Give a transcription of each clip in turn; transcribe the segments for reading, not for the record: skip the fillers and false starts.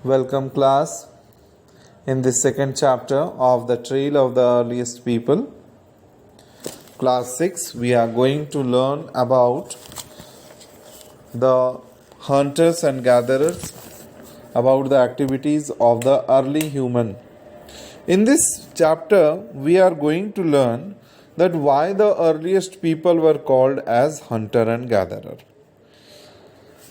Welcome class in this second chapter of the Trail of the Earliest People. Class 6, we are going to learn about the hunters and gatherers, about the activities of the early human. In this chapter, we are going to learn that why the earliest people were called as hunter and gatherer.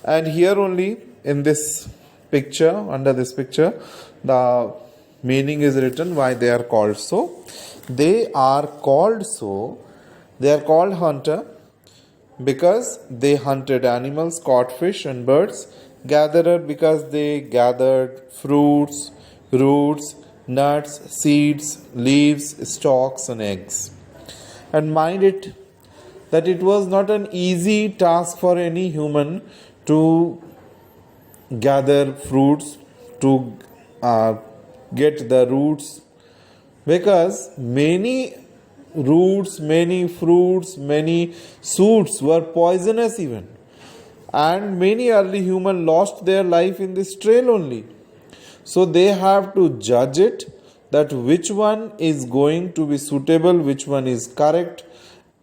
And here only in this picture, under this picture, the meaning is written why they are called so. They are called hunter because they hunted animals, caught fish and birds. Gatherer because they gathered fruits, roots, nuts, seeds, leaves, stalks and eggs. And mind it that it was not an easy task for any human to gather fruits, to get the roots, because many roots, many fruits, many shoots were poisonous even, and many early humans lost their life in this trail only. So they have to judge it, that which one is going to be suitable, which one is correct,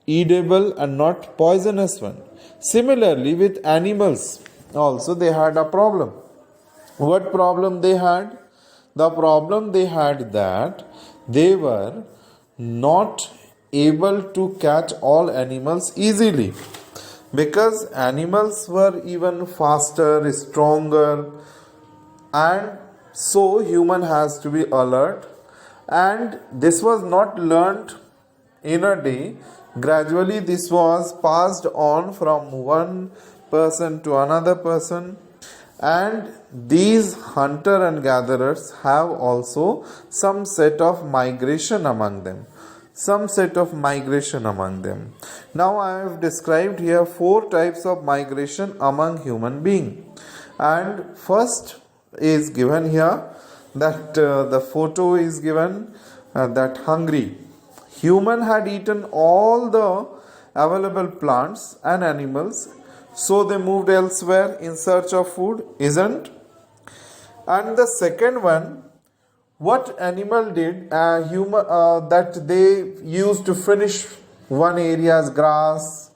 edible and not poisonous one. Similarly with animals also they had a problem. What problem they had? The problem they had that they were not able to catch all animals easily, because animals were even faster, stronger, and so human has to be alert. And this was not learnt in a day. Gradually this was passed on from one person to another person, and these hunter and gatherers have also some set of migration among them. Now I have described here 4 types of migration among human beings, and first is given here, that the photo is given, that hungry. Human had eaten all the available plants and animals, so they moved elsewhere in search of food, isn't? And the second one, what animal did that they used to finish one area's grass,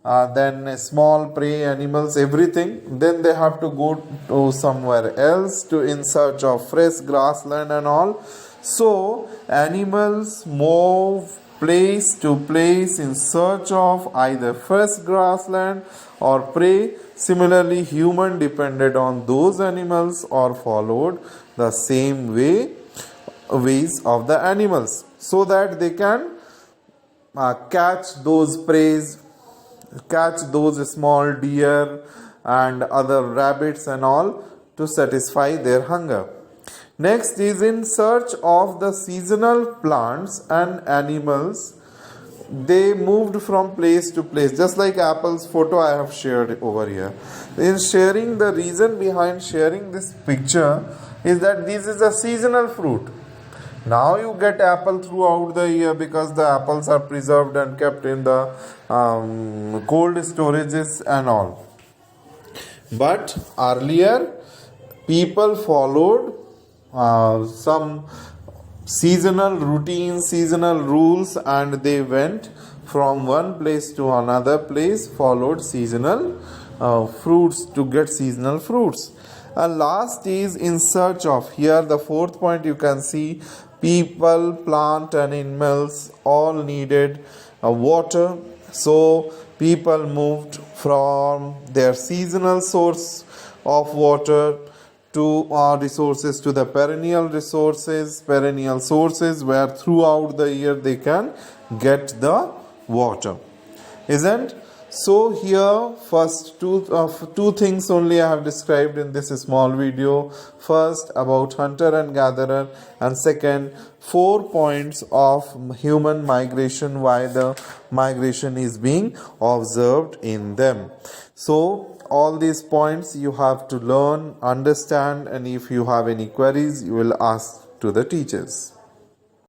then small prey animals, everything, then they have to go to somewhere else to in search of fresh grassland and all. So animals move place to place in search of either fresh grassland or prey. Similarly, human depended on those animals or followed the same ways of the animals, so that they can catch those preys, catch those small deer and other rabbits and all, to satisfy their hunger. Next is in search of the seasonal plants and animals. They moved from place to place, just like apple's photo I have shared over here. In sharing, the reason behind sharing this picture is that this is a seasonal fruit. Now you get apple throughout the year, because the apples are preserved and kept in the cold storages and all. But earlier people followed some seasonal routines, seasonal rules, and they went from one place to another place, followed seasonal fruits to get seasonal fruits. And last is in search of, here the 4th point you can see, people, plant and animals all needed water. So people moved from their seasonal source of water to resources to the perennial sources where throughout the year they can get the water, isn't? So here first two things only I have described in this small video. First about hunter and gatherer, and second 4 points of human migration, why the migration is being observed in them. So all these points you have to learn, understand, and if you have any queries you will ask to the teachers.